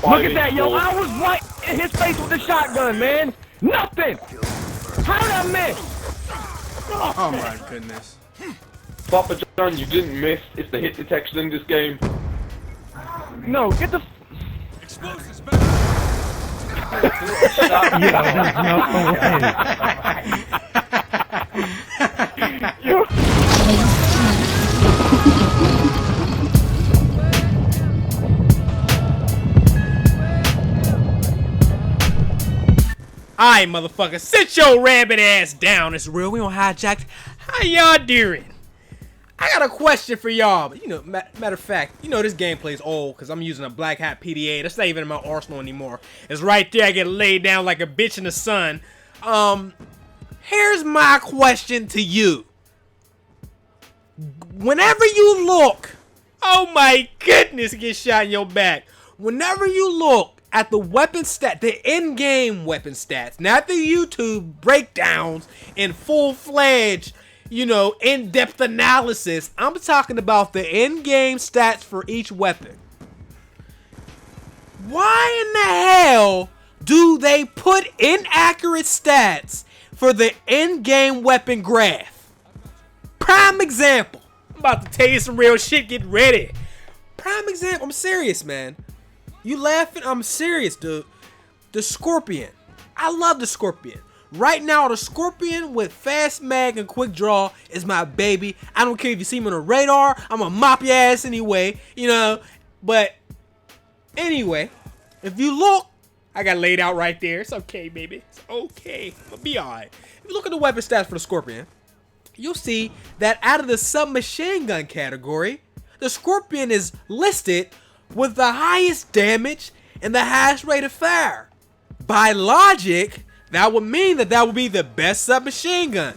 Look at that, yo. I was right in his face with the shotgun, man. Nothing. How did I miss? Oh my goodness. Papa John, you didn't miss. It's the hit detection in this game. No, get the... Explosives back. Yo. Alright, motherfucker, sit your rabbit ass down. It's real. We on Hijacked. How y'all doing? I got a question for y'all. But, you know, matter of fact, you know this gameplay is old because I'm using a Black Hat PDA. That's not even in my arsenal anymore. It's right there. I get laid down like a bitch in the sun. Here's my question to you. Whenever you look, oh my goodness, get shot in your back. Whenever you look at the weapon stat, the in-game weapon stats, not the YouTube breakdowns and full-fledged, you know, in-depth analysis. I'm talking about the in-game stats for each weapon. Why in the hell do they put inaccurate stats for the in-game weapon graph? Prime example. I'm about to tell you some real shit. Get ready. Prime example. I'm serious, man. You laughing? I'm serious, dude. The Scorpion. I love the Scorpion. Right now, the Scorpion with fast mag and quick draw is my baby. I don't care if you see me on the radar. I'm gonna mop your ass anyway, you know. But anyway, if you look, I got laid out right there. It's okay, baby. It's okay. I'm gonna be alright. If you look at the weapon stats for the Scorpion, you'll see that out of the submachine gun category, the Scorpion is listed with the highest damage and the highest rate of fire. By logic, that would mean that that would be the best submachine gun.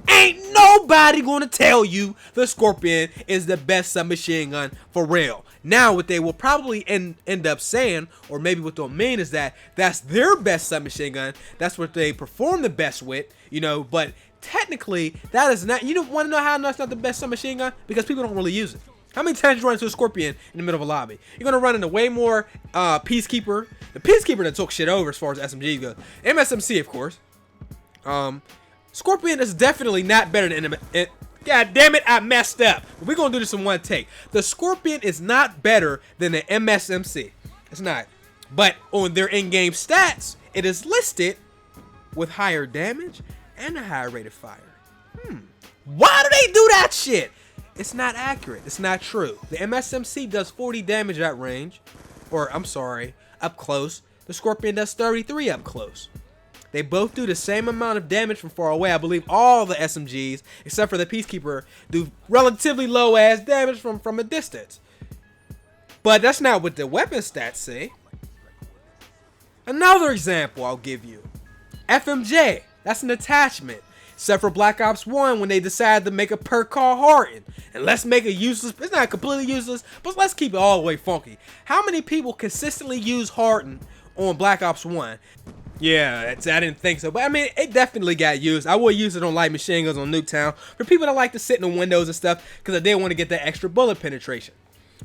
Ain't nobody gonna tell you the Scorpion is the best submachine gun for real. Now, what they will probably end up saying, or maybe what they'll mean, is that that's their best submachine gun. That's what they perform the best with, you know, but technically, that is not. You don't want to know how that's not the best submachine gun? Because people don't really use it. How many times you run into a Scorpion in the middle of a lobby? You're going to run into way more Peacekeeper. The Peacekeeper that took shit over as far as SMGs go. MSMC, of course. Scorpion is definitely not better than... God damn it, I messed up. We're going to do this in one take. The Scorpion is not better than the MSMC. It's not. But on their in-game stats, it is listed with higher damage and a higher rate of fire. Why do they do that shit? It's not accurate. It's not true. The MSMC does 40 damage at range. Or, I'm sorry, up close. The Scorpion does 33 up close. They both do the same amount of damage from far away. I believe all the SMGs, except for the Peacekeeper, do relatively low-ass damage from a distance. But that's not what the weapon stats say. Another example I'll give you. FMJ. That's an attachment. Except for Black Ops 1 when they decided to make a perk called Harden. And let's make it useless. It's not completely useless, but let's keep it all the way funky. How many people consistently use Harden on Black Ops 1? Yeah, I didn't think so. But I mean, it definitely got used. I would use it on light machine guns on Nuketown. For people that like to sit in the windows and stuff, because I did want to get that extra bullet penetration.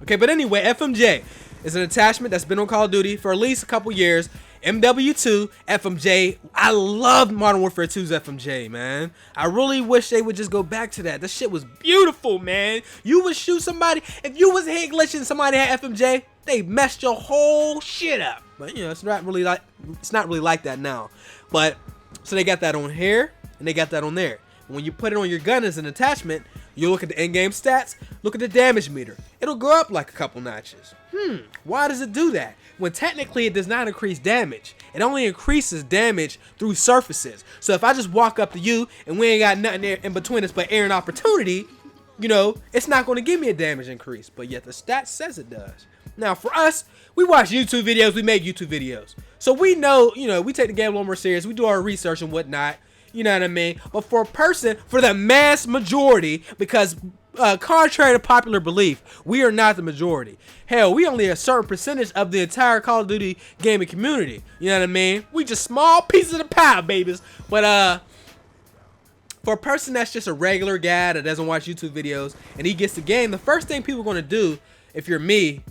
Okay, but anyway, FMJ is an attachment that's been on Call of Duty for at least a couple years. MW2, FMJ. I loved Modern Warfare 2's FMJ, man. I really wish they would just go back to that. That shit was beautiful, man. You would shoot somebody. If you was hit glitching and somebody had FMJ, they messed your whole shit up. But, you know, it's not really like that now. But, so they got that on here, and they got that on there. When you put it on your gun as an attachment, you look at the in-game stats, look at the damage meter. It'll go up like a couple notches. Why does it do that? When technically it does not increase damage. It only increases damage through surfaces. So if I just walk up to you and we ain't got nothing there in between us but air and opportunity, you know, it's not going to give me a damage increase. But yet the stat says it does. Now for us, we watch YouTube videos, we make YouTube videos. So we know, you know, we take the game a little more serious. We do our research and whatnot. You know what I mean? But for a person, for the mass majority, because contrary to popular belief, we are not the majority. Hell, we only a certain percentage of the entire Call of Duty gaming community. You know what I mean? We just small pieces of the pie, babies. But for a person that's just a regular guy that doesn't watch YouTube videos and he gets the game, the first thing people are going to do, if you're me,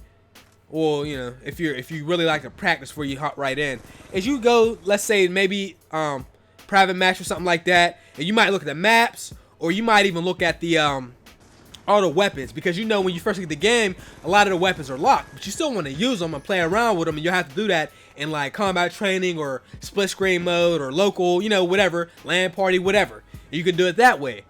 or you know, if you really like to practice before you hop right in, is you go, let's say maybe private match or something like that, and you might look at the maps, or you might even look at the all the weapons, because you know when you first get the game, a lot of the weapons are locked, but you still want to use them and play around with them, and you'll have to do that in like combat training or split screen mode or local, you know, whatever, LAN party, whatever. You can do it that way.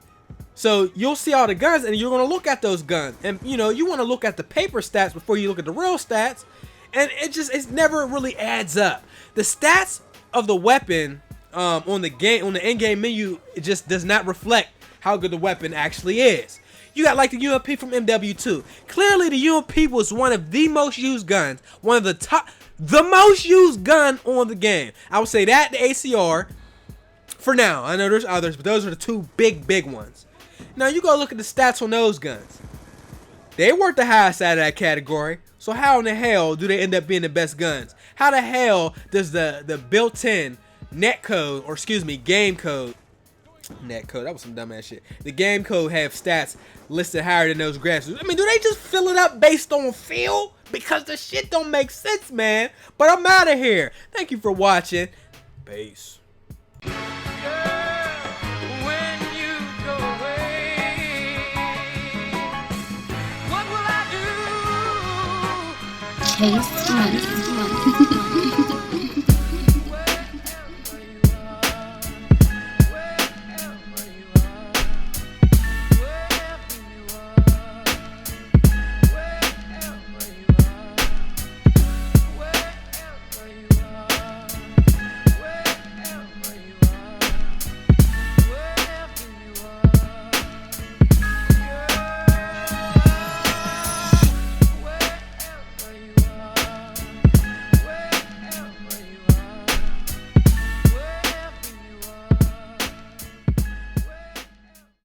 So you'll see all the guns, and you're going to look at those guns, and you know, you want to look at the paper stats before you look at the real stats, and it never really adds up. The stats of the weapon on the in-game menu, it just does not reflect how good the weapon actually is. You got like the UMP from MW2. Clearly the UMP was one of the most used guns, one of the most used gun on the game. I would say that, the ACR, for now. I know there's others, but those are the two big ones. Now you go look at the stats on those guns. They weren't the highest out of that category. So how in the hell do they end up being the best guns? How the hell does the built-in netcode, or excuse me, game code, netcode, that was some dumbass shit. The game code have stats listed higher than those graphics. I mean, do they just fill it up based on feel? Because the shit don't make sense, man. But I'm out of here. Thank you for watching. Peace. Chase Money.